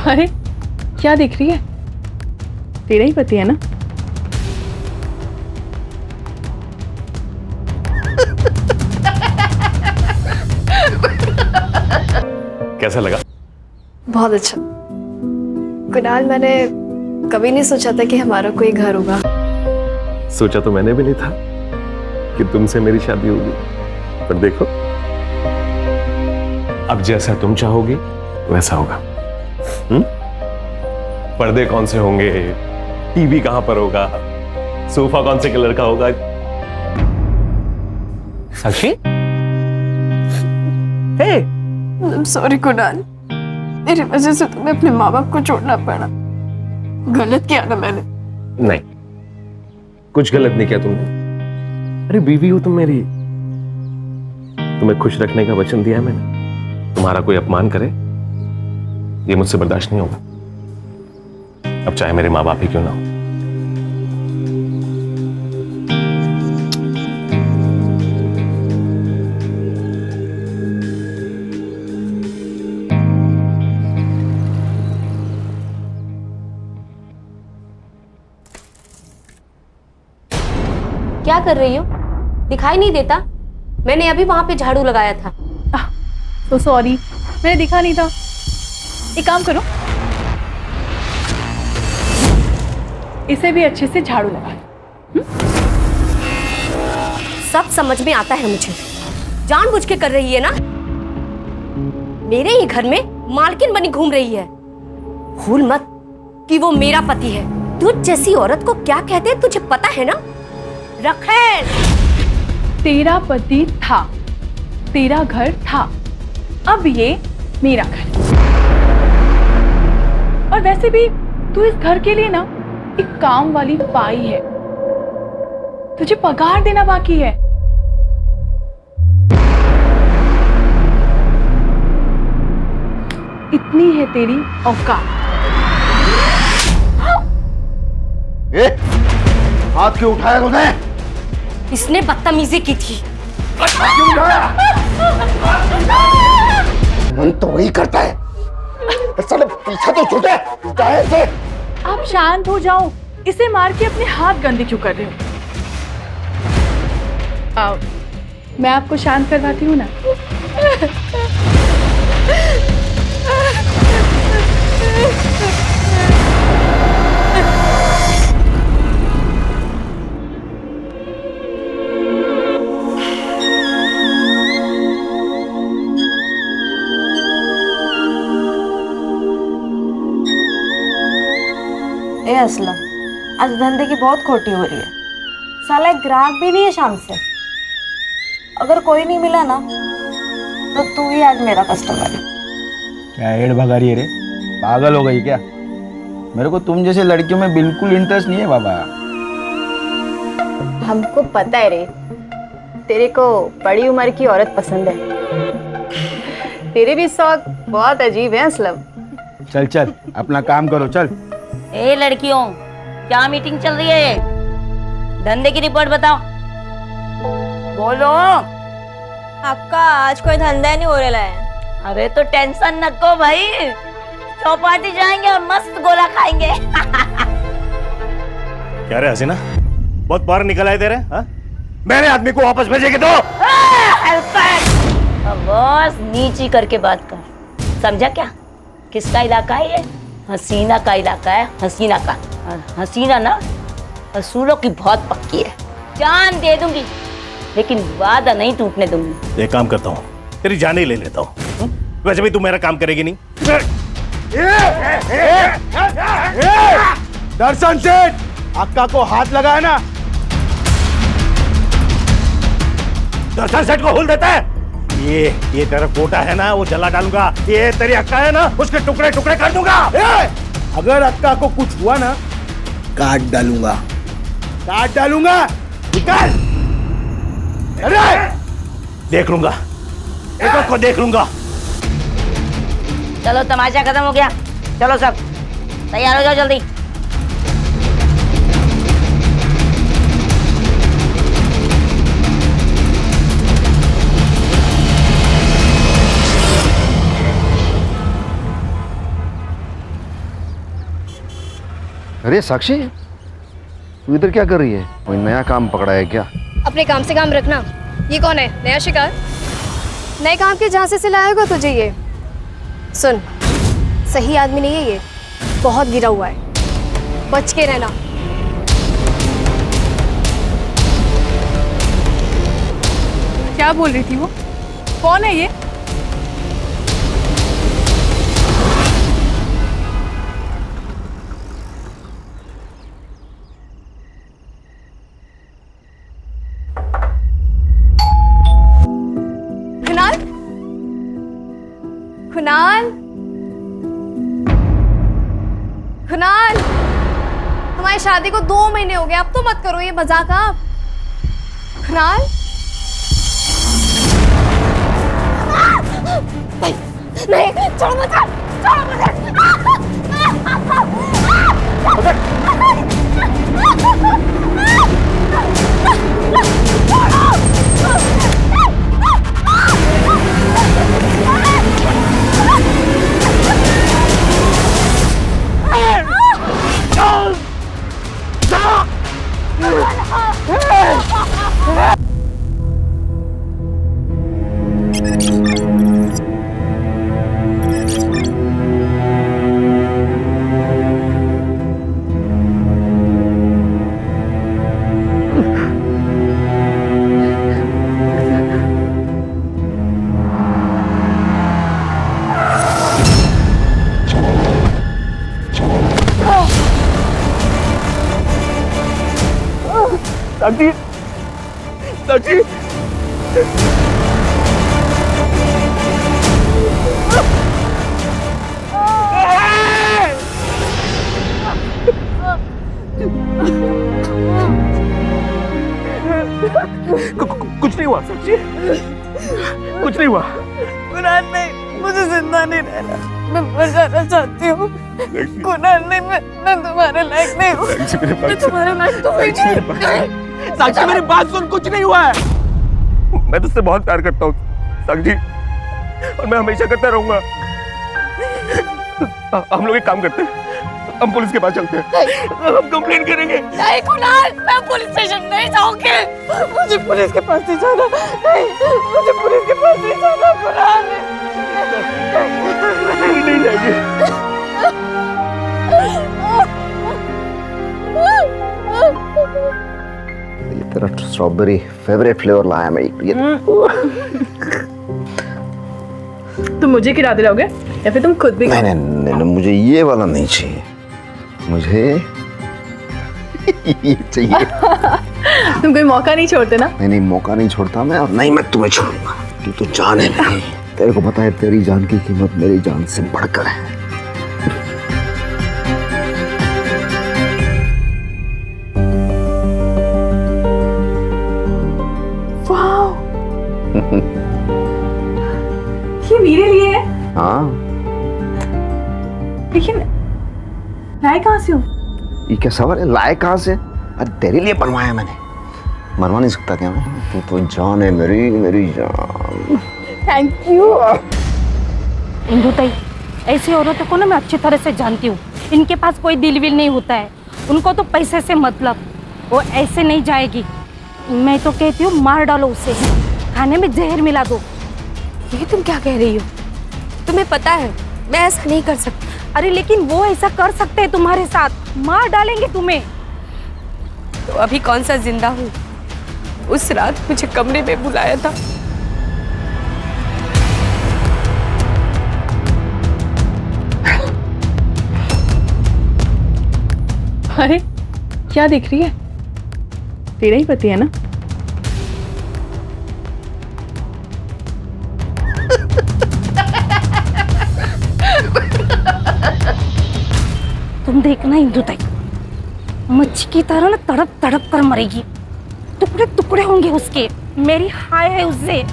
अरे क्या देख रही है? तेरा ही पति है ना? कैसा लगा? बहुत अच्छा। कुणाल, मैंने कभी नहीं सोचा था कि हमारा कोई घर होगा। सोचा तो मैंने भी नहीं था कि तुमसे मेरी शादी होगी, पर देखो अब जैसा तुम चाहोगी वैसा होगा। पर्दे कौन से होंगे, टीवी कहां पर होगा, सोफा कौन से कलर का होगा। साक्षी, हे, सॉरी कुणाल, मेरी वजह से तुम्हें अपने माँ बाप को छोड़ना पड़ा। गलत किया ना मैंने? नहीं, कुछ गलत नहीं किया तुमने। अरे बीवी हो तुम मेरी, तुम्हें खुश रखने का वचन दिया है मैंने। तुम्हारा कोई अपमान करे ये मुझसे बर्दाश्त नहीं होगा, अब चाहे मेरे माँ बाप ही क्यों ना हो। क्या कर रही हो? दिखाई नहीं देता? मैंने अभी वहां पे झाड़ू लगाया था। तो सॉरी, मैंने दिखा नहीं था। एक काम करो, इसे भी अच्छे से झाड़ू लगा लो। सब समझ में आता है मुझे, जानबूझ के कर रही है ना? मेरे ही घर में मालकिन बनी घूम रही है। भूल मत कि वो मेरा पति है। तुझ जैसी औरत को क्या कहते हैं तुझे पता है ना? रखेल, तेरा पति था, तेरा घर था, अब ये मेरा घर। और वैसे भी तू इस घर के लिए ना एक काम वाली पाई है, तुझे पगार देना बाकी है। इतनी है तेरी औकात। हाथ क्यों उठाया तूने? इसने बदतमीजी की थी। क्यों उठाया? मन तो वही करता है, साले पीछा तो छूटे। चाहे से आप शांत हो जाओ, इसे मार के अपने हाथ गंदे क्यों कर रहे हो? आओ, मैं आपको शांत करवाती हूँ ना। ए असलम, आज धंधे की बहुत खोटी हो रही है। साला एक ग्राहक भी नहीं है शाम से। अगर कोई नहीं मिला ना तो तू ही आज मेरा कस्टमर है। क्या एड भगा रही है रे? पागल हो गई क्या? मेरे को तुम जैसे लड़कियों में बिल्कुल इंटरेस्ट नहीं है बाबा। हमको पता है रे, तेरे को बड़ी उम्र की औरत पसंद है। तेरे भी शौक बहुत अजीब है असलम। चल चल अपना काम करो, चल। ए लड़कियों, क्या मीटिंग चल रही है? धंधे की रिपोर्ट बताओ, बोलो। आपका आज कोई धंधा नहीं हो रहा है। अरे तो टेंशन न को भाई, चौपाटी जाएंगे और मस्त गोला खाएंगे। क्या रे हसीना, बहुत बाहर निकल आए तेरे। मेरे आदमी को वापस भेजेगी तो? बस नीची करके बात कर, समझा क्या? किसका इलाका है ये? हसीना का इलाका है, हसीना का। और हसीना ना असूलों की बहुत पक्की है। जान दे दूंगी लेकिन वादा नहीं टूटने दूंगी। एक काम करता हूँ, तेरी जान ही ले लेता हूँ। वैसे भी तू मेरा काम करेगी नहीं। दर्शन सेठ, अक्का को हाथ लगाया ना? दर्शन सेठ को हुल देता है। ये तेरा कोटा है ना, वो जला डालूंगा। ये तेरी अक्का है ना, उसके टुकड़े टुकड़े कर दूंगा। अगर अक्का को कुछ हुआ ना, काट डालूंगा, काट डालूंगा। निकाल। अरे देख लूंगा, एक को देख लूंगा। चलो तमाशा खत्म हो गया, चलो सब तैयार हो जाओ जल्दी। अरे साक्षी, तू इधर क्या कर रही है? कोई नया काम पकड़ा है क्या? अपने काम से काम रखना। ये कौन है? नया शिकार? नए काम के जहाँ से सिलाया होगा तुझे ये। सुन, सही आदमी नहीं है ये, बहुत गिरा हुआ है, बच के रहना। क्या बोल रही थी वो? कौन है ये? कुणाल, कुणाल, कुणाल, हमारी शादी को 2 महीने हो गए, अब तो मत करो ये मजाक आप। कुणाल, नहीं, छोड़ मुझे, छोड़ मुझे। साक्षी, साक्षी, कुछ नहीं हुआ साक्षी, कुछ नहीं हुआ। कुणाल नहीं, मुझे जिंदा नहीं रहना, मैं मर जाना चाहती हूँ। कुणाल नहीं, मैं तुम्हारे लायक नहीं हूँ, मैं तुम्हारे लायक तो हुई नहीं। साक्षी मेरी बात सुन, कुछ नहीं हुआ है। मैं तुझसे बहुत प्यार करता हूँ साक्षी, और मैं हमेशा करता रहूंगा। हम लोग एक काम करते हैं, हम पुलिस के पास चलते हैं, हम कंप्लेन करेंगे। नहीं कुणाल, मैं पुलिस स्टेशन नहीं जाऊंगी, मुझे पुलिस के पास नहीं जाना, नहीं, मुझे पुलिस के पास नहीं जाना कुणाल। नहीं जाएंगे। ये तेरा स्ट्रॉबेरी फेवरेट फ्लेवर लाया मैं ये। तुम मुझे खिला दिलाओगे या फिर तुम खुद भी? नहीं नहीं नहीं, नहीं, मुझे ये वाला नहीं चाहिए, मुझे ये चाहिए। तुम कोई मौका नहीं छोड़ते ना? नहीं नहीं, मौका नहीं छोड़ता मैं, और नहीं मैं तुम्हें छोड़ूंगा। तू तो जान है मेरी, तेरे को पता है तेरी जान की कीमत मेरी जान से बढ़कर है। वाह, ये मेरे लिए है? हाँ, लेकिन लाए कहाँ से हो? ये क्या सवाल है, लाए कहाँ से? अरे तेरे लिए बनवाया मैंने, मरवा नहीं सकता क्या मैं? तू तो जान है मेरी, मेरी जान। Thank you. इंदु ताई, ऐसी औरतों को ना मैं अच्छी तरह से जानती हूँ, इनके पास कोई दिल विल नहीं होता है, उनको तो पैसे से मतलब, वो ऐसे नहीं जाएगी। मैं तो कहती हूँ मार डालो उसे, खाने में जहर मिला दो। ये तुम क्या कह रही हो? तुम्हें पता है मैं ऐसा नहीं कर सकती। अरे लेकिन वो ऐसा कर सकते हैं तुम्हारे साथ, मार डालेंगे तुम्हें। तो अभी कौन सा जिंदा हूँ? उस रात मुझे कमरे में बुलाया था, अरे क्या देख रही है? तेरा ही पति है ना? तुम देखना इंदु ताई, मच्छी की तरह ना तड़प तड़प कर मरेगी, टुकड़े टुकड़े होंगे उसके। मेरी हाय है उससे।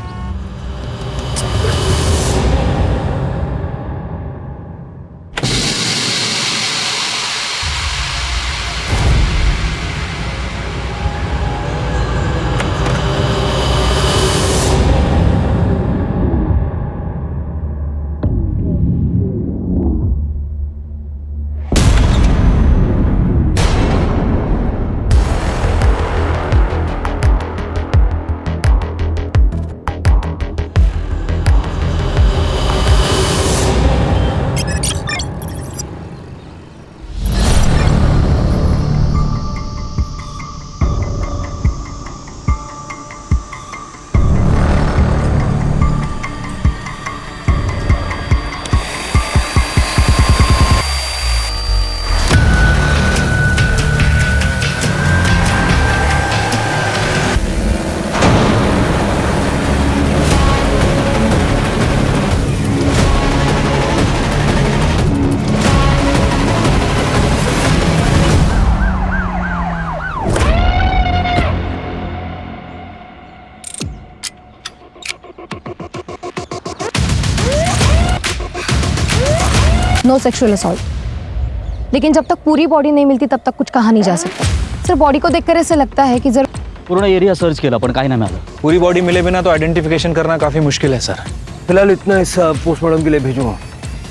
No sexual assault. लेकिन जब तक पूरी बॉडी नहीं मिलती तब तक कुछ कहा नहीं जा सकता। सिर्फ बॉडी को देखकर ऐसे लगता है कि जरूर पूर्ण एरिया सर्च केला पण काही नाही मिळालं। पूरी बॉडी मिले बिना तो आइडेंटिफिकेशन करना काफी मुश्किल है सर। फिलहाल इतना हिस्सा पोस्टमार्टम के लिए भेजूंगा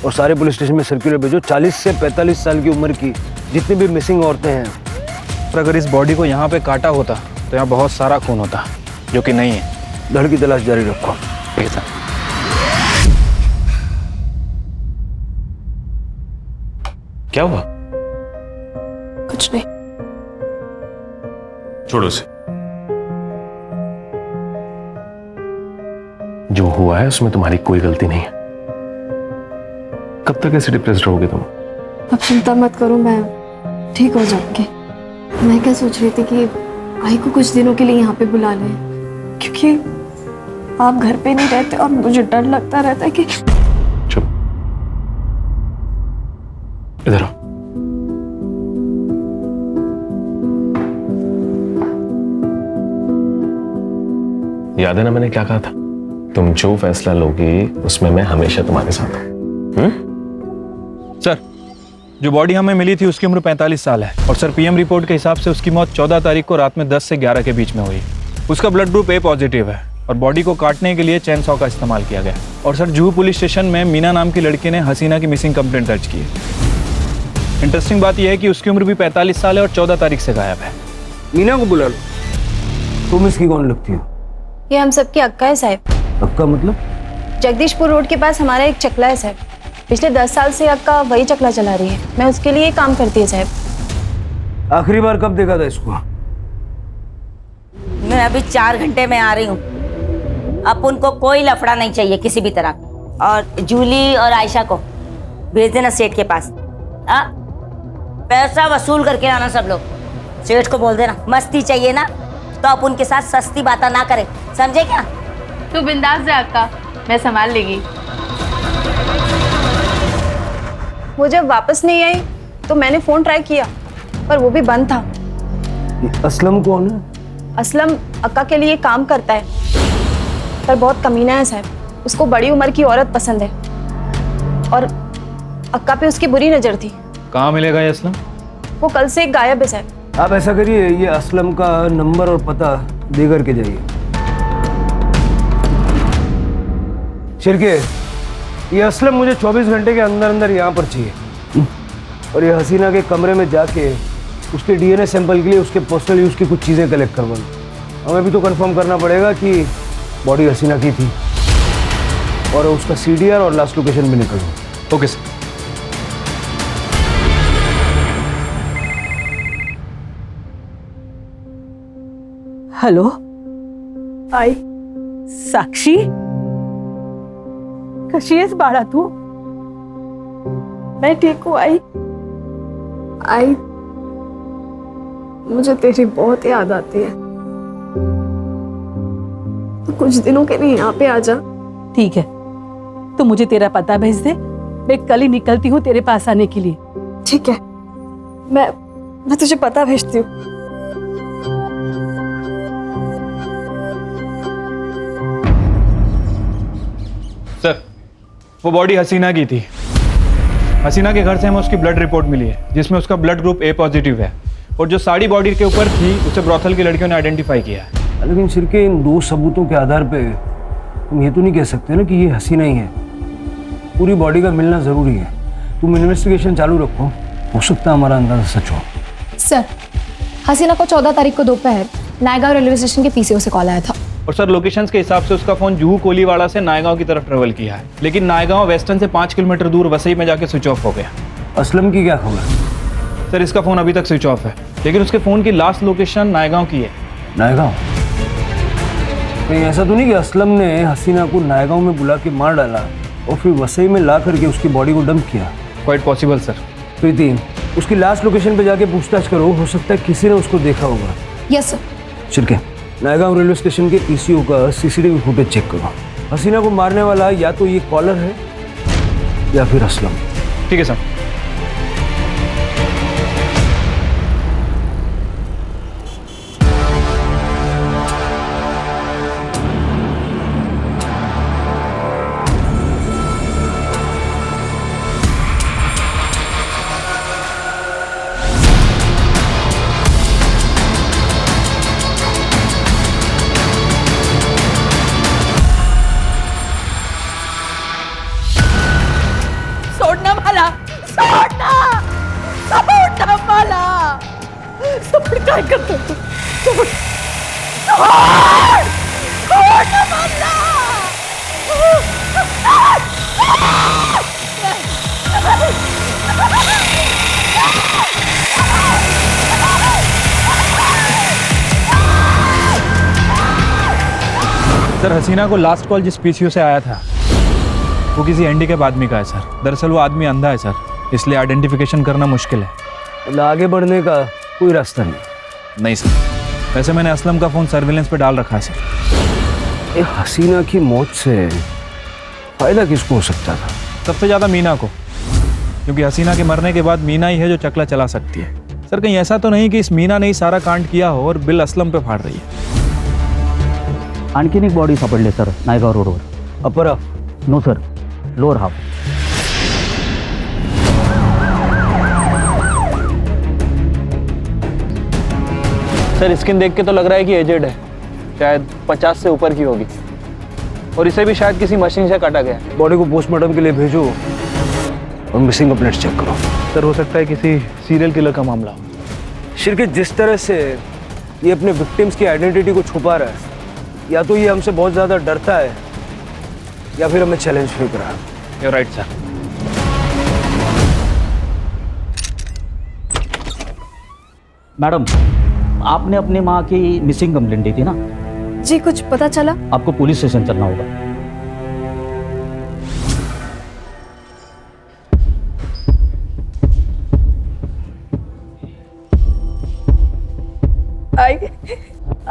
और सारे पुलिस स्टेशन में सर्कुलर भेजो। 40 से 45 साल की उम्र की जितनी भी मिसिंग औरतें हैं। पर अगर इस बॉडी को यहाँ पे काटा होता तो यहाँ बहुत सारा खून होता, जो कि नहीं है। धड़ की तलाश जारी रखो। ठीक है सर। क्या हुआ? कुछ नहीं। छोड़ो उसे। जो हुआ है उसमें तुम्हारी कोई गलती नहीं है। कब तक ऐसे डिप्रेस्ड रहोगे तुम? अब चिंता मत करो, मैं ठीक हो जाऊंगी। मैं क्या सोच रही थी कि आई को कुछ दिनों के लिए यहाँ पे बुला लें, क्योंकि आप घर पे नहीं रहते और मुझे डर लगता रहता है कि। चुप, इधर आओ। याद है ना मैंने क्या कहा था? तुम जो फैसला लोगी उसमें मैं हमेशा तुम्हारे साथ हूं। सर, जो बॉडी हमें मिली थी उसकी उम्र 45 साल है और सर पीएम रिपोर्ट के हिसाब से उसकी मौत 14 तारीख को रात में 10 से 11 के बीच में हुई। उसका ब्लड ग्रुप ए पॉजिटिव है और बॉडी को काटने के लिए चैन सॉ का इस्तेमाल किया गया। और सर जुहू पुलिस स्टेशन में मीना नाम की लड़की ने हसीना की मिसिंग कंप्लेंट दर्ज की है। इंटरेस्टिंग बात यह है कि उसकी उम्र भी 45 साल है और 14 तारीख से गायब है। मीना को बुला लो। तुम इसकी कौन लगती हो? ये हम सबकी अक्का है साहब। अक्का मतलब? जगदीशपुर रोड के पास हमारा एक चकला है साहब। पिछले 10 साल से अक्का वही चकला चला रही है। मैं उसके लिए काम करती है साहब। आखिरी बार कब देखा था इसको? मैं अभी 4 घंटे में आ रही हूँ। अब उनको कोई लफड़ा नहीं चाहिए किसी भी तरह। और जूली और आयशा को भेज देना सेठ के पास। पैसा वसूल करके आना सब लोग। सेठ को बोल देना मस्ती चाहिए ना तो आप उनके साथ सस्ती बातें ना करें, समझे क्या? तू बिंदास जा अक्का, मैं संभाल लेगी। वो जब वापस नहीं आई तो मैंने फोन ट्राई किया पर वो भी बंद था। असलम कौन है? असलम अक्का के लिए काम करता है पर बहुत कमीना है साहब। उसको बड़ी उम्र की औरत पसंद है और अक्का पे उसकी बुरी नजर थी। कहाँ मिलेगा ये असलम? वो कल से गायब है साहब। आप ऐसा करिए, ये असलम का नंबर और पता दे करके जाइए। शिरके, ये असलम मुझे 24 घंटे के अंदर अंदर यहाँ पर चाहिए। और ये हसीना के कमरे में जाके उसके डीएनए सैंपल के लिए उसके पर्सनल यूज की कुछ चीज़ें कलेक्ट करवाऊँ। हमें भी तो कंफर्म करना पड़ेगा कि बॉडी हसीना की थी और उसका सीडीआर और लास्ट लोकेशन भी निकल गया। Okay sir. हॅलो आई, साक्षी कशी आहेस बाळा तू? मैं ठीक हूँ आई। आई, मुझे तेरी बहुत याद आती है। तो कुछ दिनों के लिए यहाँ पे आ जा। ठीक है, तू मुझे तेरा पता भेज दे, मैं कल ही निकलती हूँ तेरे पास आने के लिए। ठीक है, मैं तुझे पता भेजती हूँ। सर, वो बॉडी हसीना की थी। हसीना के घर से हमें उसकी ब्लड रिपोर्ट मिली है जिसमें उसका ब्लड ग्रुप ए पॉजिटिव है और जो साड़ी बॉडी के ऊपर थी उसे ब्रॉथल की लड़कियों ने आइडेंटिफाई किया है। लेकिन शिरके, इन 2 सबूतों के आधार पे तुम ये तो नहीं कह सकते ना कि ये हसीना ही है। पूरी बॉडी का मिलना जरूरी है। तुम इन्वेस्टिगेशन चालू रखो, हो सकता है हमारा अंदाजा सच हो। सर, हसीना को 14 तारीख को दोपहर नायगांव रेलवे स्टेशन के पीसीओ से कॉल आया था। और सर लोकेशंस के हिसाब से उसका फोन जुहू कोलीवाड़ा से नायगांव की तरफ ट्रेवल किया है, लेकिन नायगांव वेस्टर्न से 5 किलोमीटर दूर वसई में जाके स्विच ऑफ हो गया। असलम की क्या खबर? सर, इसका फोन अभी तक स्विच ऑफ है, लेकिन उसके फोन की लास्ट लोकेशन नायगांव की है। नायगांव? कहीं ऐसा तो नहीं कि असलम ने हसीना को नायगांव में बुला के मार डाला और फिर वसई में ला करके उसकी बॉडी को डंप किया? Quite possible sir. प्रीति, उसकी लास्ट लोकेशन पे जाके पूछताछ करो, हो सकता है किसी ने उसको देखा होगा। Yes sir. Shirke, Naigaon railway station के पीसीओ का सीसीटीवी फुटेज चेक करो। हसीना को मारने वाला या तो ये कॉलर है या फिर असलम। ठीक है सर। सर हसीना को लास्ट कॉल जिस पीसीयू से आया था वो किसी हैंडीकैप आदमी का है सर। दरअसल वो आदमी अंधा है सर, इसलिए आइडेंटिफिकेशन करना मुश्किल है। मतलब आगे बढ़ने का कोई रास्ता नहीं? नहीं सर, वैसे मैंने असलम का फ़ोन सर्विलेंस पे डाल रखा है सर। ये हसीना की मौत से फायदा किसको हो सकता था? सबसे ज़्यादा मीना को, क्योंकि हसीना के मरने के बाद मीना ही है जो चकला चला सकती है। सर कहीं ऐसा तो नहीं कि इस मीना ने ही सारा कांड किया हो और बिल असलम पे फाड़ रही है? आणखीन एक बॉडी सापडली सर नायगाव रोडवर. Upper half? No sir, lower half. Sir skin देख के तो लग रहा है कि एजेड है, शायद 50 से ऊपर की होगी, और इसे भी शायद किसी मशीन से काटा गया है। बॉडी को पोस्टमार्टम के लिए भेजो और मिसिंग कंप्लेंट चेक करो। सर हो सकता है किसी सीरियल किलर का मामला हो। शिरके जिस तरह से ये अपने विक्टिम्स की आइडेंटिटी को छुपा रहा है, या तो ये हमसे बहुत ज़्यादा डरता है या फिर हमें चैलेंज फील कर रहा है। You're right, sir. मैडम, आपने अपनी माँ की मिसिंग कंप्लेंट दी थी ना? जी, कुछ पता चला? आपको पुलिस स्टेशन चलना होगा।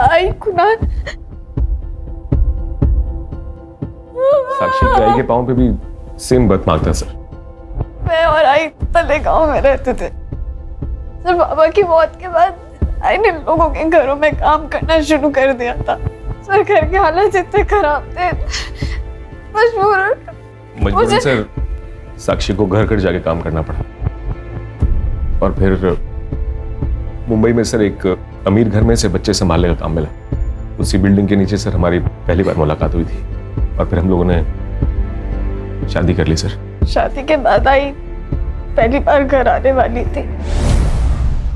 आई कुणाल, साक्षी की आई के पाँव पे भी सेम बर्थ मार्क था सर। मैं और आई तले गांव में रहते थे सर। बाबा की मौत के बाद आई ने लोगों के घरों में काम करना शुरू कर दिया था सर। घर के हालात इतने खराब थे, मजबूरन सर साक्षी को घर घर जाके काम करना पड़ा, और फिर मुंबई में सर एक अमीर घर में से बच्चे संभालने का काम मिला। उसी बिल्डिंग के नीचे सर हमारी पहली बार मुलाकात हुई थी, और फिर हम लोगों ने शादी कर ली सर। शादी के बाद आई पहली बार घर आने वाली थी।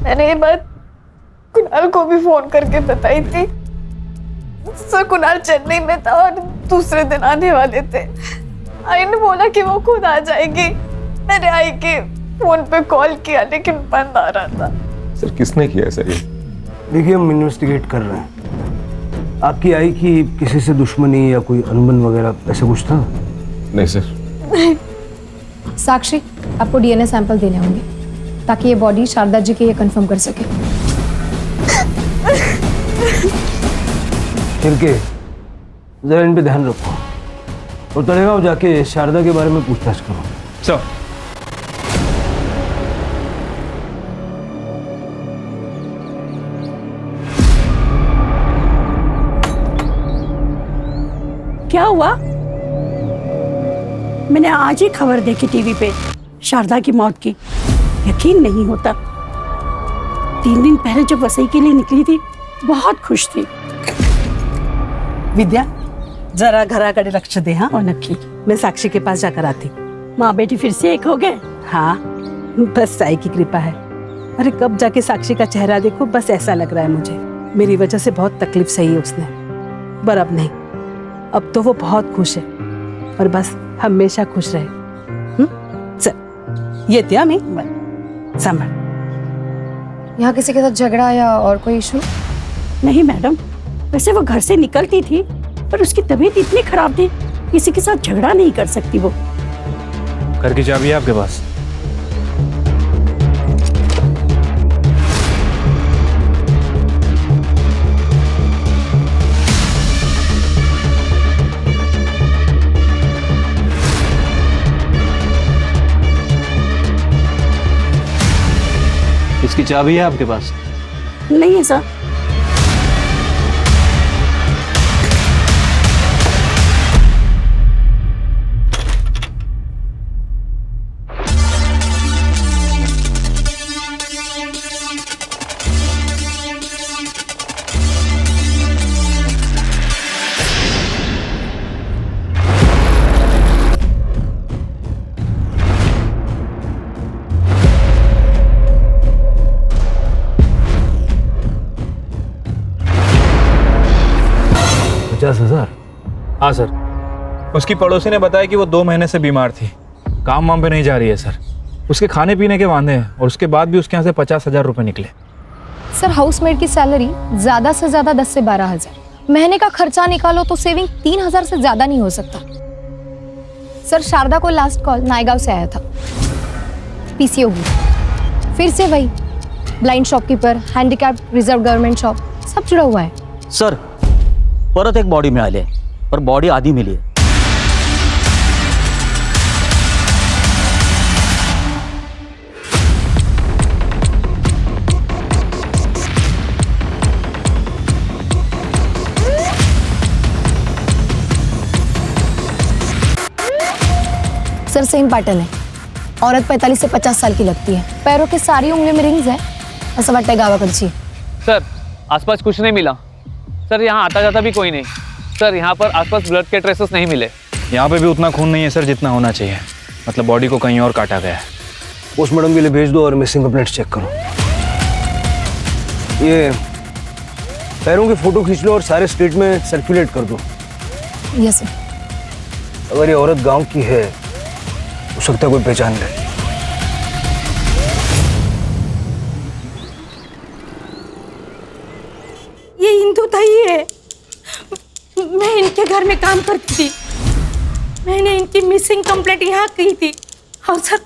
मैंने ये बात कुणाल को भी फोन करके बताई थी सर। कुणाल चेन्नई में था और दूसरे दिन आने वाले थे। आई ने बोला कि वो खुद आ जाएगी। मैंने आई के फोन पे कॉल किया लेकिन बंद आ रहा था। सर किसने किया है सर ये? देखिए हम इन्वेस्टिगेट कर रहे हैं। आपकी आई की किसी से दुश्मनी या कोई अनबन वगैरह ऐसा कुछ था? नहीं सर। साक्षी, आपको डीएनए सैंपल देने होंगे ताकि ये बॉडी शारदा जी के ये कंफर्म कर सके। फिर जरा इन पे ध्यान रखो और तलेगांव जाके शारदा के बारे में पूछताछ करो। सर क्या हुआ? मैंने आज ही खबर देखी टीवी पे शारदा की मौत की। यकीन नहीं होता। 3 दिन पहले जब वसई के लिए निकली थी बहुत खुश थी। विद्या, जरा घराकडे लक्ष दे। हाँ, और नक्की मैं साक्षी के पास जाकर आती। माँ बेटी फिर से एक हो गए। हाँ, बस साई की कृपा है। अरे कब जाके साक्षी का चेहरा देखो, बस ऐसा लग रहा है मुझे मेरी वजह से बहुत तकलीफ सही है उसने। पर अब नहीं, अब तो वो बहुत खुश है और बस हमेशा खुश रहे। चल ये त्या मैं संभाल। यहाँ किसी के साथ झगड़ा या और कोई इशू? नहीं मैडम, वैसे वो घर से निकलती थी पर उसकी तबीयत इतनी खराब थी, किसी के साथ झगड़ा नहीं कर सकती वो। घर की चाबी है आपके पास? इसकी चाबी है आपके पास? नहीं है सर। हाँ सर, उसकी पड़ोसी ने बताया कि वो 2 महीने से बीमार थी, काम वाम पे नहीं जा रही है सर। उसके खाने पीने के वांदे हैं और उसके बाद भी उसके यहाँ से 50,000 रुपए निकले। सर हाउसमेट की सैलरी ज़्यादा से ज़्यादा 10 से 12 हज़ार, महीने का खर्चा निकालो तो सेविंग 3,000 से ज्यादा नहीं हो सकता। सर शारदा को लास्ट कॉल नायगांव से आया था, पीसीओ की, फिर से वही blind shopkeeper, handicap reserve government shop, सब जुड़ा हुआ है। सर परत एक बॉडी मिळाली आहे, पर बॉडी आधी मिली आहे। सर सेम पैटर्न है, औरत 45 से 50 साल की लगती है, पैरों के सारी उंगली में रिंग्स है, असं वाटतंय गावाकडची। सर आसपास कुछ नहीं मिला सर, यहाँ आता जाता भी कोई नहीं सर, यहाँ पर आसपास ब्लड के ट्रेसेस नहीं मिले। यहाँ पे भी उतना खून नहीं है सर जितना होना चाहिए, मतलब बॉडी को कहीं और काटा गया है। पोस्टमार्टम के लिए भेज दो और मिसिंग कंप्लेंट चेक करो। ये पैरों की फोटो खींच लो और सारे स्टेट में सर्कुलेट कर दो। Yes sir. अगर ये औरत गांव की है, हो सकता है कोई पहचान ले। ये इंदु ताई है, मैं इनके घर में काम करती थी, मैंने इनकी मिसिंग कंप्लेंट यहाँ की थी। और सर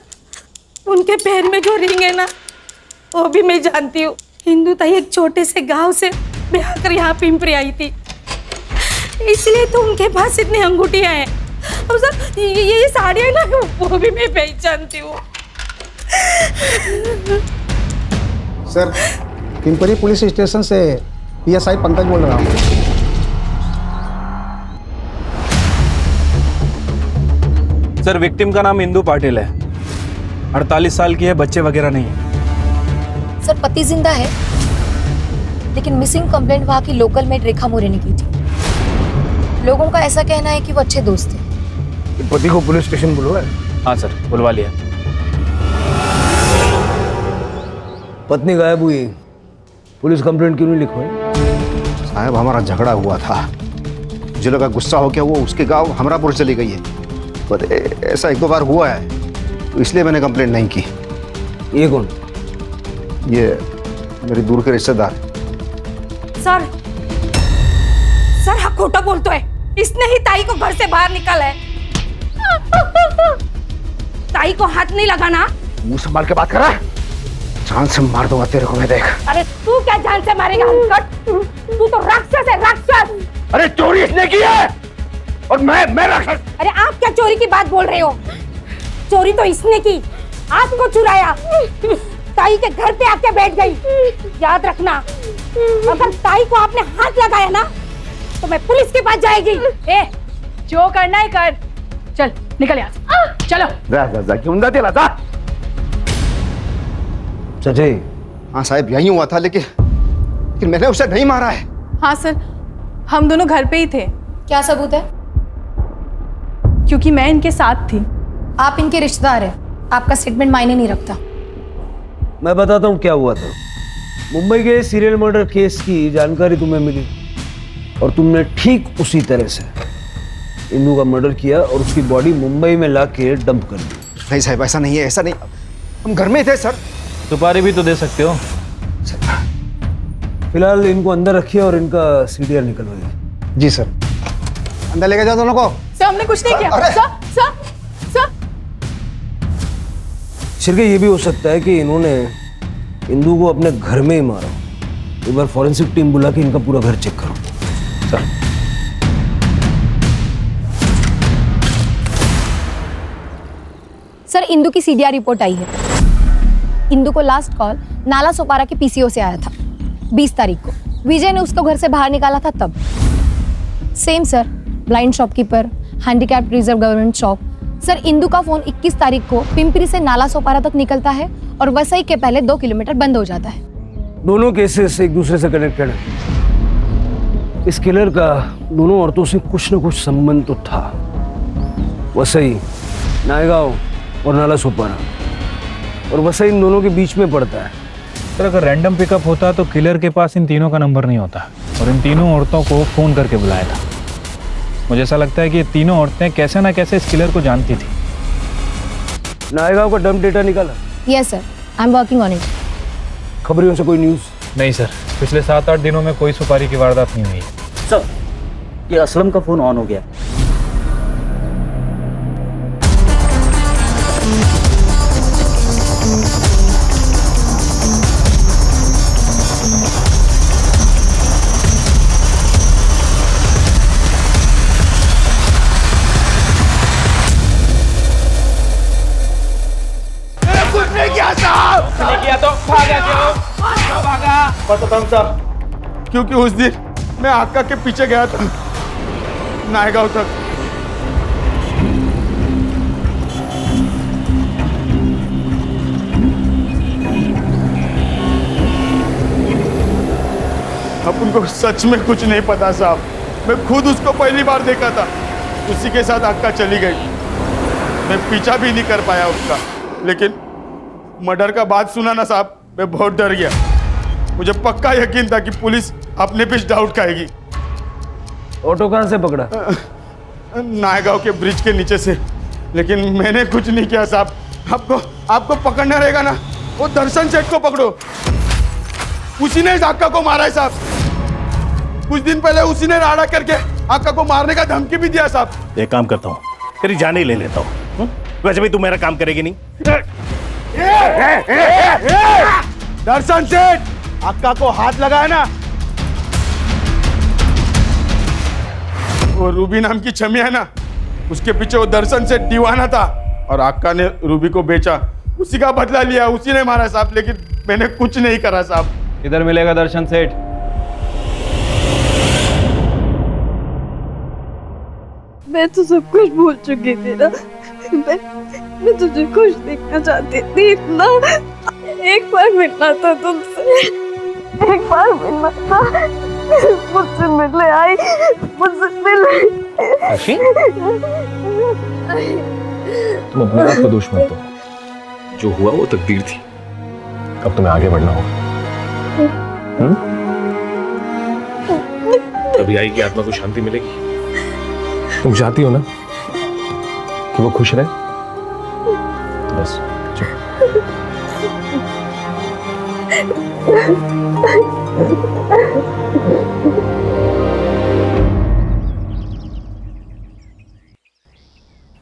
उनके पैर में जो रिंग है ना, वो भी मैं जानती हूँ। इंदु ताई एक छोटे से गांव से ब्याह कर यहाँ पिंपरी आई थी, इसलिए तो उनके पास इतनी अंगूठियाँ हैं। और सर ये साड़ी है ना, वो भी मैं पहचानती हूँ। सर पिंपरी पुलिस स्टेशन से पीएसआई पंकज बोल रहा हूँ। सर विक्टिम का नाम इंदु पाटिल है, 48 साल की है, बच्चे वगैरह नहीं है। सर पति जिंदा है, लेकिन मिसिंग कंप्लेंट वहाँ की लोकल मेड रेखा मोरे ने की थी। लोगों का ऐसा कहना है कि वो अच्छे दोस्त थे। पति को पुलिस स्टेशन बुलवाया? हाँ सर बुलवा लिया। पत्नी गायब हुई, पुलिस कंप्लेंट क्यों नहीं लिखवाई? साहब हमारा झगड़ा हुआ था, मुझे लगा गुस्सा हो गया वो उसके गांव हमरापुर चली गई है, पर ऐसा एक दो बार हुआ है तो इसलिए मैंने कंप्लेंट नहीं की। ये कौन? ये मेरी दूर के रिश्तेदार। सर हाँ खोटा बोलते है, इसने ही ताई को घर से बाहर निकाला है। ताई को हाथ नहीं लगाना। मुंह संभाल के बात करा, जान से मार दूंगा तेरे को मैं, देख। अरे तू क्या जान से मारेगा? तू तो राक्षस है, राक्षस। अरे चोरी इसने की है और मैं राक्षस। अरे आप क्या चोरी की बात बोल रहे हो? चोरी तो इसने की, आपको चुराया, ताई के घर पे आके बैठ गई। याद रखना, अगर ताई को आपने हाथ लगाया ना तो मैं पुलिस के पास जाएगी। ए, जो करना है कर, चल निकल यहाँ से, चलो। जा क्यों ना तेला था? सच्चाई? हाँ साहब यही हुआ था, लेकिन मैंने उसे नहीं मारा है। हाँ सर, हम दोनों घर पे ही थे। क्या सबूत है? क्योंकि मैं इनके साथ थी। आप इनके रिश्तेदार हैं, आपका स्टेटमेंट मायने नहीं रखता। मैं बताता हूँ क्या हुआ था। मुंबई के सीरियल मर्डर केस की जानकारी तुम्हें मिली और तुमने ठीक उसी तरह से इंदु का मर्डर किया और उसकी बॉडी मुंबई में लाके डंप कर दी। नहीं साहब ऐसा नहीं है, ऐसा नहीं, हम घर में थे सर। सुपारी भी तो दे सकते हो। फिलहाल इनको अंदर रखिए और इनका सीडीआर निकलवाइए। जी सर। अंदर लेके जाओ दोनों को। सर हमने कुछ नहीं किया। अरे! सर शिरके ये भी हो सकता है कि इन्होंने इंदु को अपने घर में ही मारा। एक बार फॉरेंसिक टीम बुला के इनका पूरा घर चेक करो। सर सर इंदु की सीडीआर रिपोर्ट आई है। इंदु को लास्ट कॉल नाला सोपारा के पीसीओ से आया था 20 तारीख को। विजय ने उसको घर से बाहर निकाला था तब। Same sir, blind shopkeeper, handicap reserve government shop. Sir Indu का फोन 21 तारीख को पिंपरी से नाला सोपारा तक निकलता है और वसई के पहले 2 किलोमीटर बंद हो जाता है। दोनों केसेस एक दूसरे से कनेक्टेड है। इस किलर का दोनों औरतों से कुछ न कुछ संबंध तो था। वसई, नायगांव और नाला सोपारा, और वसई इन दोनों के बीच में पड़ता है। सर अगर रैंडम पिकअप होता तो किलर के पास इन तीनों का नंबर नहीं होता और इन तीनों औरतों को फ़ोन करके बुलाया था। मुझे ऐसा लगता है कि ये तीनों औरतें कैसे ना कैसे इस किलर को जानती थी। नायगांव का डंप डेटा निकाला? Yes sir, I am working on it. खबरियों से कोई न्यूज़? नहीं सर, पिछले 7-8 दिनों में कोई सुपारी की वारदात नहीं हुई। सर ये असलम का फोन ऑन हो गया। कुछ नहीं किया साहब। नहीं किया तो भागा क्यों? भागा। बताता हूँ साहब, क्योंकि उस दिन मैं आका के पीछे गया था नायगांव तक। अब उनको सच में कुछ नहीं पता साहब, मैं खुद उसको पहली बार देखा था, उसी के साथ आका चली गई। मैं पीछा भी नहीं कर पाया उसका, लेकिन मर्डर का बात सुना ना साहब, मैं बहुत डर गया। मुझे पक्का यकीन था कि पुलिस अपने पे डाउट खाएगी। ऑटो कहाँ से पकड़ा? नायगांव के ब्रिज के नीचे से, लेकिन मैंने कुछ नहीं किया साहब। आपको पकड़ना रहेगा ना, वो दर्शन सेठ को पकड़ो, उसी ने इस आका को मारा है साहब। कुछ दिन पहले उसी ने राड़ा करके आका को मारने का धमकी भी दिया साहब। एक काम करता हूँ, तेरी जान ही ले लेता हूँ। वैसे भी तू मेरा काम करेगी नहीं। दर्शन सेठ, आका को हाथ लगाया ना, वो रूबी नाम की छमिया है ना, उसके पीछे वो दर्शन सेठ दीवाना था और आका ने रूबी को बेचा, उसी का बदला लिया, उसी ने मारा साहब। लेकिन मैंने कुछ नहीं करा साहब। इधर मिलेगा दर्शन सेठ। मैं तो सब कुछ भूल चुकी थी ना। मैं तुझे खुश देखना चाहती थी इतना। एक बार मिलना था तुमसे, एक बार मिलना था। मुझसे मिलने आई, मुझसे मिले। तुम अपने आप को दोष मत दो, जो हुआ वो तकदीर थी। अब तुम्हें आगे बढ़ना होगा। तभी आएगी आत्मा को शांति मिलेगी। तुम चाहती हो ना कि वो खुश रहे, तो बस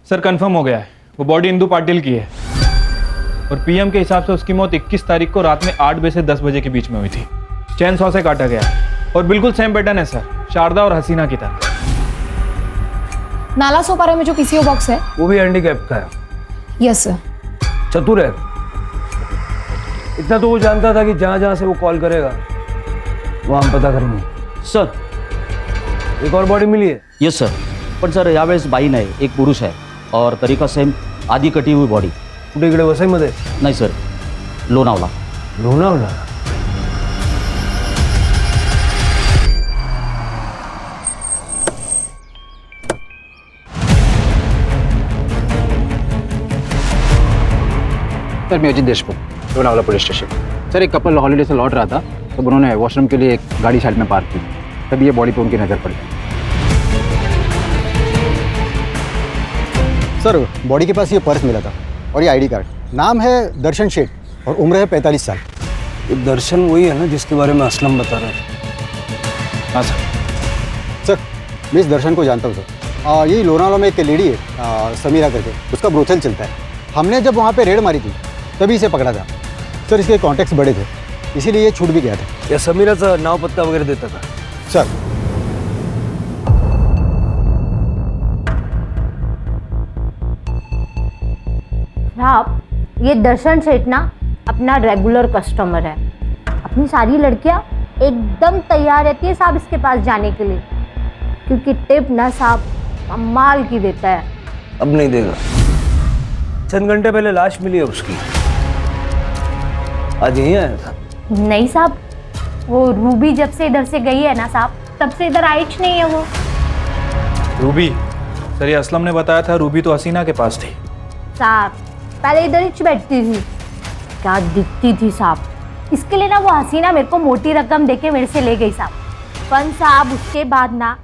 सर कंफर्म हो गया है, वो बॉडी इंदु पाटिल की है और पीएम के हिसाब से उसकी मौत 21 तारीख को रात में 8 बजे से 10 बजे के बीच में हुई थी। चैन सॉ से काटा गया और बिल्कुल सेम पैटर्न है सर, शारदा और हसीना की तरह। नाला सोपारा में जो पीसीओ बॉक्स है वो भी हैंडीकैप का है। Yes sir. चतुर है, इतना तो वो जानता था कि जहां जहां से वो कॉल करेगा वहां हम पता करेंगे। सर एक और बॉडी मिली है? यस सर, पण सर यावेळेस बाई नाही, एक पुरुष आहे और तरीका सेम, आधी कटी हुई बॉडी। कुठे इकडे वसईमध्ये? नाही सर, लोणावला। लोणावला? सर मैं Ajit Deshmukh, Lonavala police station. Sir एक कपल हॉलीडे से लौट रहा था, तो उन्होंने वॉशरूम के लिए एक गाड़ी साइड में पार्क की, तभी ये बॉडी पे उनकी नज़र पड़ी। सर बॉडी के पास ये पर्स मिला था और ये आईडी कार्ड। नाम है दर्शन शेठ और उम्र है 45 साल। ये दर्शन वही है ना जिसके बारे में असलम बता रहा था? हाँ सर। सर मैं इस दर्शन को जानता हूँ सर। यही लोनावला में एक लेडी है समीरा करके, उसका ब्रोथल चलता है। हमने जब वहाँ पे रेड मारी थी तभी इसे पकड़ा था सर। इसके कॉन्टेक्ट्स बड़े थे, इसीलिए ये छूट भी गया था। या समीराचा नाव पत्ता वगैरह देता था? सर साहब, ये दर्शन सेठ ना अपना रेगुलर कस्टमर है। अपनी सारी लड़कियां एकदम तैयार रहती है साहब इसके पास जाने के लिए, क्योंकि टिप ना साहब कमाल की देता है। अब नहीं देगा। चंद घंटे पहले लाश मिली है उसकी, आज यहीं आया था। नहीं साहब, वो रूबी जब से इधर से गई है ना साहब, तब से इधर आई नहीं है वो। रूबी? सर ये असलम ने बताया था रूबी तो हसीना के पास थी। साहब पहले इधर ही बैठती थी, क्या दिखती थी साहब। इसके लिए ना वो हसीना मेरे को मोटी रकम देके मेरे से ले गई साहब। पर साहब उसके बाद ना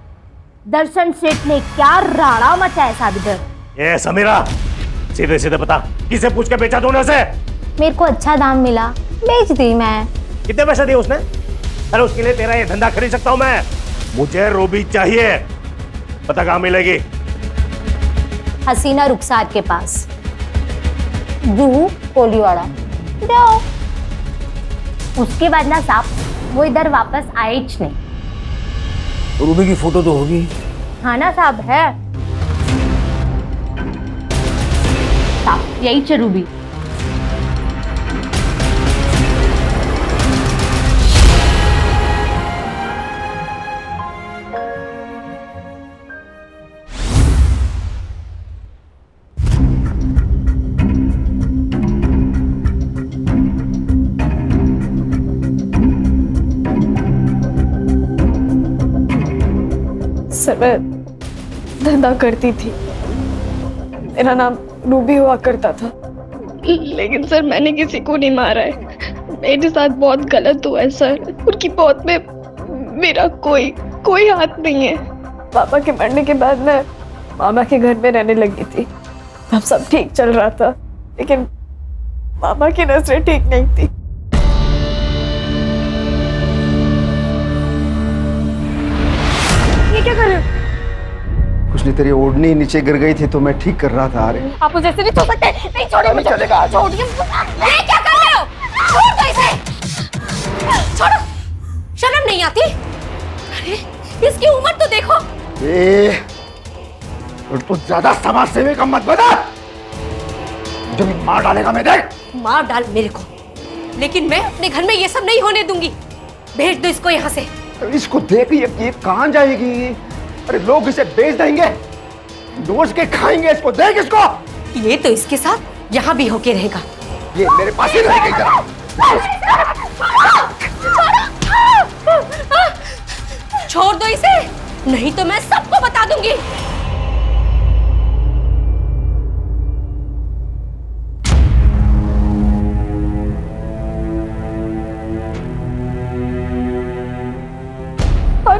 दर्शन सेठ ने क्या राड़ा मचाया साहब इधर। ए समीरा, सीधे सीधे बता, किसे पूछ के बेचा तूने उसे? मेरे को अच्छा दाम मिला, बेच दी मैं। कितने पैसे दिए उसने? अरे उसके लिए तेरा ये धंधा खरीद सकता हूँ मैं। मुझे रूबी चाहिए। पता कहाँ मिलेगी? हसीना रुखसार के पास, जूहू कोलीवाड़ा। जाओ। उसके बाद ना साहब वो इधर वापस आए ही नहीं। रूबी की फोटो तो होगी। हाँ ना साहब, है साहब, यही च रूबी। सर मैं धंधा करती थी, मेरा नाम रूबी हुआ करता था, लेकिन सर मैंने किसी को नहीं मारा है। मेरे साथ बहुत गलत हुआ है सर। उनकी मौत में मेरा कोई हाथ नहीं है। पापा के मरने के बाद मैं मामा के घर में रहने लगी थी। तब सब ठीक चल रहा था, लेकिन मामा की नजरें ठीक नहीं थी। ये क्या कर रहे हो? कुछ नहीं, तेरी ओढ़नी नीचे गिर गई थी तो मैं ठीक कर रहा था। अरे आप मुझे ऐसे नहीं छोड़ सकते। नहीं छोड़िए मुझे। चलेगा। छोड़िए। ये क्या कर रहे हो? छोड़ दो इसे। छोड़ो, शर्म नहीं आती? अरे इसकी उम्र तो देखो। तो ज्यादा समाज सेवी का मत बना, मुझे भी मार डालेगा। मैं देख, मार डाल मेरे को, लेकिन मैं अपने घर में ये सब नहीं होने दूंगी। भेज दो इसको यहाँ से। इसको देख, ये कहाँ जाएगी? अरे लोग इसे बेच देंगे, नोच के खाएंगे इसको। देख इसको। ये तो इसके साथ यहाँ भी होके रहेगा। ये मेरे पास ही रहेगी। जरा छोड़ दो इसे, नहीं तो मैं सबको बता दूंगी। और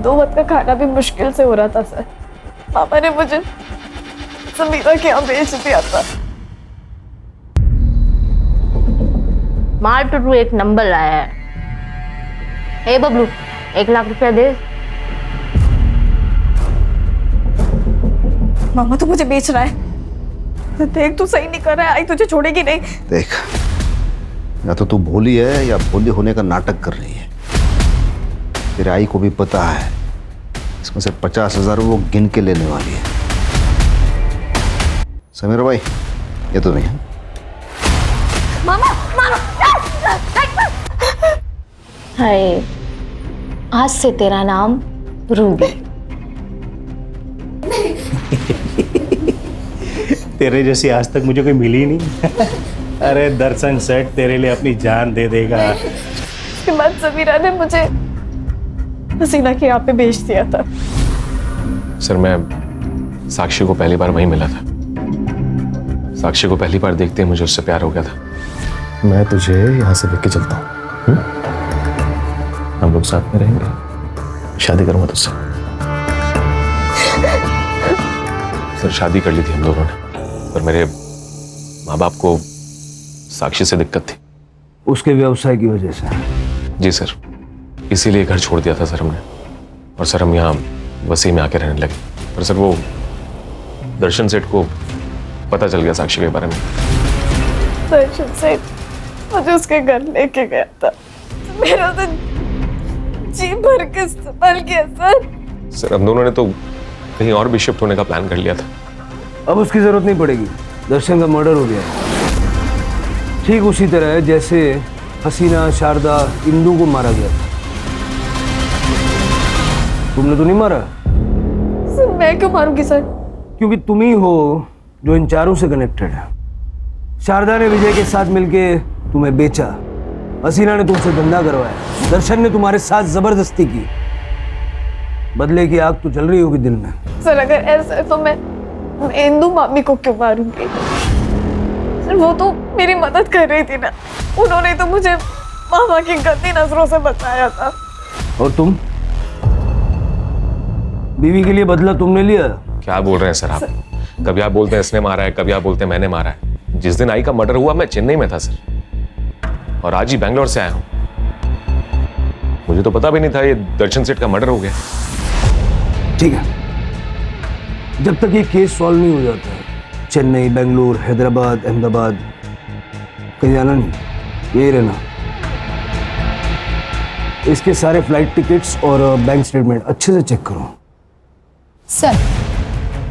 2 वक्त का खाना भी मुश्किल से हो रहा था सर। पापा ने मुझे समीरा के यहाँ भेज दिया था। मार टू एक नंबर लाया है। हे बबलू, 1 लाख रुपया दे। मामा तो मुझे बेच रहा है। देख तू सही नहीं कर रहा है, आई तुझे छोड़ेगी नहीं। देख, या तो तू भोली है या भोली होने का नाटक कर रही है। तेरे आई को भी पता है इसमें से 50,000 वो गिन के लेने वाली है। समीरा भाई, ये तो नहीं है। मामा, मामा। हाय, आज से तेरा नाम रूबी। तेरे जैसी आज तक मुझे कोई मिली नहीं। अरे दर्शन सेठ तेरे लिए अपनी जान दे देगा। उसके बाद समीरा ने मुझे हसीना के यहाँ पे भेज दिया था। सर मैं साक्षी को पहली बार वहीं मिला था। साक्षी को पहली बार देखते ही मुझे उससे प्यार हो गया था। मैं तुझे यहाँ से लेके चलता हूँ, हम लोग साथ में रहेंगे, शादी करूंगा तुझसे। सर शादी कर ली थी हम दोनों ने, पर मेरे माँ बाप को साक्षी से दिक्कत थी। उसके व्यवसाय की वजह से? जी सर, इसीलिए घर छोड़ दिया था सर हमने। और सर हम यहाँ वसी में आके रहने लगे। पर सर वो दर्शन सेठ को पता चल गया साक्षी के बारे में। दर्शन सेठ मुझे उसके घर लेके गया था। मेरा तो जी भर के इस्तेमाल किया सर। सर हम दोनों ने तो कहीं और भी शिफ्ट होने का प्लान कर लिया था। अब उसकी जरूरत नहीं पड़ेगी, दर्शन का मर्डर हो गया। ठीक उसी तरह जैसे हसीना, शारदा, इंदू को मारा गया था। तुमने तो नहीं मारा? सर मैं क्यों मारूंगी सर? क्योंकि तुम ही हो जो इन चारों से कनेक्टेड है। शारदा ने विजय के साथ मिलके तुम्हें बेचा, हसीना ने तुमसे धंधा करवाया, दर्शन ने तुम्हारे साथ जबरदस्ती की। बदले की आग तो जल रही होगी दिल में। सर अगर ऐसा है तो मैं इंदू मामी को क्यों मारूंगी? सर वो तो मेरी मदद कर रही थी ना, उन्होंने तो मुझे मामा की गंदी नजरों से बचाया था। और तुम? बीवी के लिए बदला तुमने लिया? क्या बोल रहे हैं सर आप? कभी आप बोलते हैं इसने मारा है, कभी आप बोलते हैं मैंने मारा है। जिस दिन आई का मर्डर हुआ मैं चेन्नई में था सर, और आज ही बैंगलोर से आया हूँ। मुझे तो पता भी नहीं था ये दर्शन सेठ का मर्डर हो गया। ठीक है, जब तक ये केस सॉल्व नहीं हो जाता, चेन्नई, बेंगलुरु, हैदराबाद, अहमदाबाद कहीं जाना नहीं, यही रहना। इसके सारे फ्लाइट टिकट्स और बैंक स्टेटमेंट अच्छे से चेक करो। सर,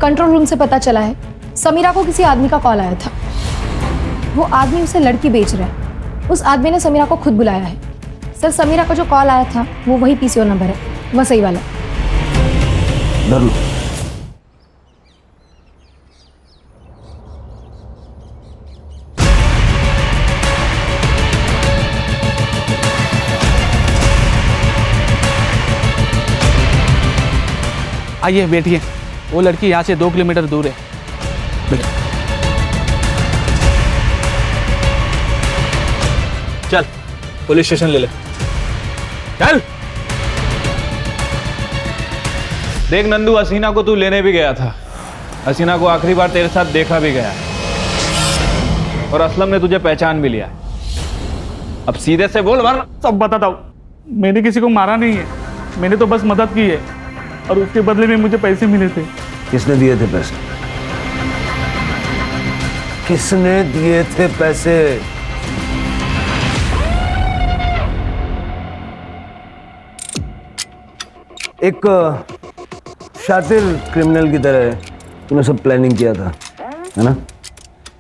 कंट्रोल रूम से पता चला है समीरा को किसी आदमी का कॉल आया था। वो आदमी उसे लड़की बेच रहा है। उस आदमी ने समीरा को खुद बुलाया है। सर, समीरा का जो कॉल आया था वो वही पीसीओ नंबर है, वह सही वाला। डर लो। आइए बैठिए, वो लड़की यहाँ से 2 किलोमीटर दूर है। चल पुलिस स्टेशन ले ले। चल। देख नंदू, हसीना को तू लेने भी गया था। हसीना को आखिरी बार तेरे साथ देखा भी गया और असलम ने तुझे पहचान भी लिया। अब सीधे से बोल, वरना सब बताता हूँ। मैंने किसी को मारा नहीं है, मैंने तो बस मदद की है और उसके बदले में मुझे पैसे मिले थे। किसने दिए थे पैसे? किसने दिए थे पैसे? एक शातिर क्रिमिनल की तरह तूने सब प्लानिंग किया था, है ना?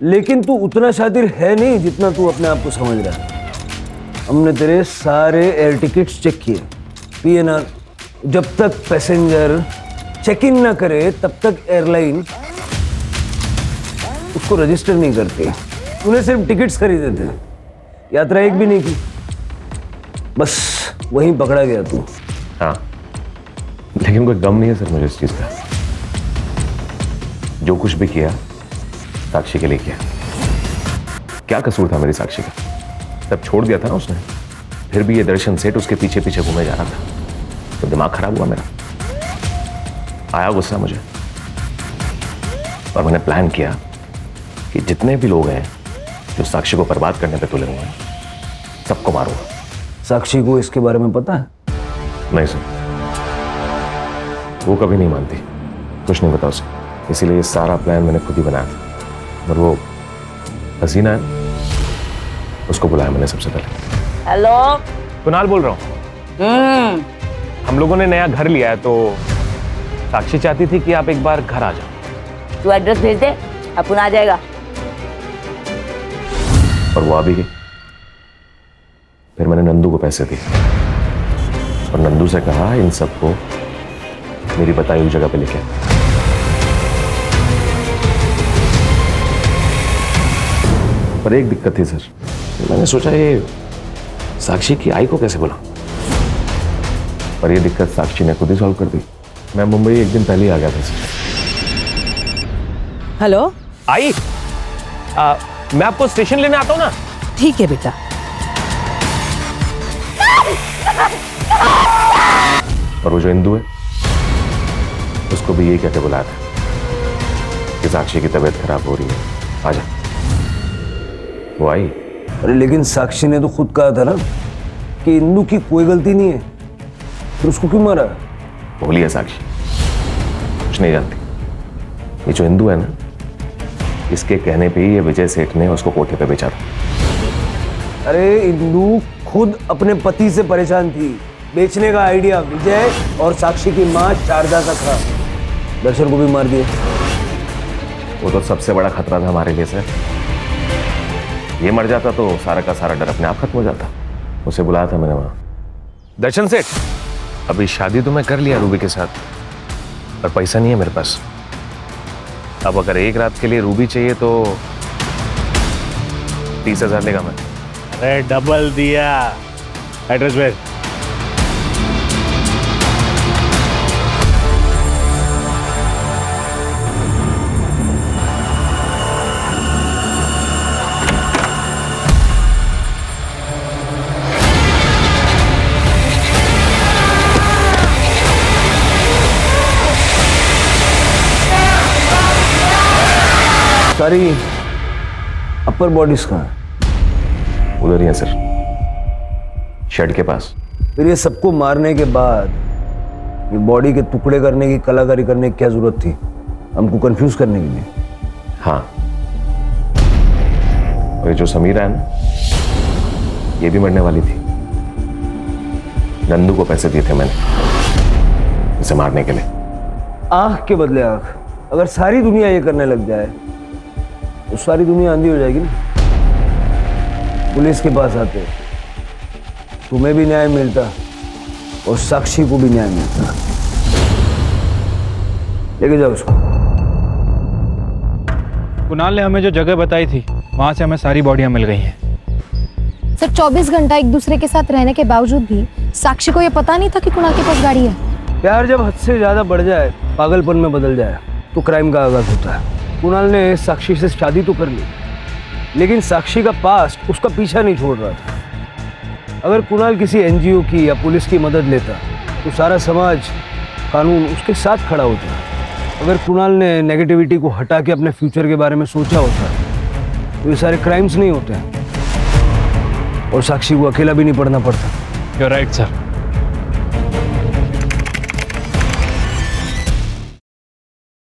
लेकिन तू उतना शातिर है नहीं जितना तू अपने आप को समझ रहा है। हमने तेरे सारे एयर टिकट्स चेक किए, पीएनआर। जब तक पैसेंजर चेक इन ना करे तब तक एयरलाइन उसको रजिस्टर नहीं करती। तूने सिर्फ टिकट्स खरीदे थे, यात्रा एक भी नहीं की। बस वहीं पकड़ा गया तू। हाँ, लेकिन कोई गम नहीं है सर मुझे इस चीज का। जो कुछ भी किया साक्षी के लिए किया। क्या कसूर था मेरी साक्षी का? सब छोड़ दिया था ना उसने, फिर भी ये दर्शन सेठ उसके पीछे पीछे घूमे जा रहा था, तो दिमाग खराब हुआ मेरा। आया गुस्सा मुझे और मैंने प्लान किया कि जितने भी लोग हैं जो साक्षी को बर्बाद करने पे तुले हुए हैं, सबको मारूंगा। साक्षी को इसके बारे में पता है? नहीं सर, वो कभी नहीं मानती, कुछ नहीं पता उसे। इसीलिए ये सारा प्लान मैंने खुद ही बनाया था। और वो हसीना है, उसको बुलाया मैंने सबसे पहले। हेलो, कुणाल बोल रहा हूँ। हम लोगों ने नया घर लिया है, तो साक्षी चाहती थी कि आप एक बार घर आ जाओ। तू एड्रेस भेज दे, अपन आ जाएगा। और वो आ भी गई। फिर मैंने नंदू को पैसे दिए और नंदू से कहा इन सबको मेरी बताई हुई जगह पे लेके। पर एक दिक्कत थी सर, मैंने सोचा ये साक्षी की आई को कैसे बुलाऊं, पर ये दिक्कत साक्षी ने खुद ही सॉल्व कर दी। मैं मुंबई एक दिन पहले ही आ गया था सर। हेलो आई, मैं आपको स्टेशन लेने आता हूँ ना। ठीक है बेटा। और वो जो इंदू है उसको भी यही कहते बुलाया था कि साक्षी की तबीयत खराब हो रही है, आजा। वो आई। अरे लेकिन साक्षी ने तो खुद कहा था ना कि इंदू की कोई गलती नहीं है, फिर उसको क्यों मारा? भूली है साक्षी, कुछ नहीं जानती। ये जो इंदू है ना, इसके कहने पे ही ये विजय सेठ ने उसको कोठे पे बेचा था। अरे इंदू खुद अपने पति से परेशान थी। बेचने का आइडिया विजय और साक्षी की मां शारदा का था। दर्शन को भी मार दिया। वो तो सबसे बड़ा खतरा था हमारे लिए सर। ये मर जाता तो सारा का सारा डर अपने आप खत्म हो जाता। उसे बुलाया था मैंने वहां। दर्शन सेठ, अभी शादी तो मैं कर लिया रूबी के साथ, पर पैसा नहीं है मेरे पास। अब अगर एक रात के लिए रूबी चाहिए तो 30,000 लेगा मैं। अरे डबल दिया। एड्रेस भेज। सारी अपर बॉडीज कहाँ है? उधर ही है सर, शेड के पास। फिर ये सबको मारने के बाद ये बॉडी के टुकड़े करने की कलाकारी करने की क्या जरूरत थी? हमको कंफ्यूज करने के लिए। हाँ, और ये जो समीरा है ना, ये भी मरने वाली थी। नंदू को पैसे दिए थे मैंने इसे मारने के लिए। आंख के बदले आंख। अगर सारी दुनिया ये करने लग जाए तो सारी दुनिया अंधी हो जाएगी ना। पुलिस के पास आते तुम्हें भी न्याय मिलता और साक्षी को भी न्याय मिलता। लेके जाओ उसको। कुणाल ने हमें जो जगह बताई थी वहां से हमें सारी बॉडियां मिल गई हैं। सर 24 घंटा एक दूसरे के साथ रहने के बावजूद भी साक्षी को ये पता नहीं था कि कुणाल के पास गाड़ी है। प्यार जब हद से ज्यादा बढ़ जाए, पागलपन में बदल जाए तो क्राइम का आगाज होता है। कुणाल ने साक्षी से शादी तो कर ली, लेकिन साक्षी का पास्ट उसका पीछा नहीं छोड़ रहा था। अगर कुणाल किसी एनजीओ की या पुलिस की मदद लेता तो सारा समाज, कानून उसके साथ खड़ा होता। अगर कुणाल ने नेगेटिविटी को हटा के अपने फ्यूचर के बारे में सोचा होता तो ये सारे क्राइम्स नहीं होते और साक्षी को अकेला भी नहीं पड़ना पड़ता। You're right, sir.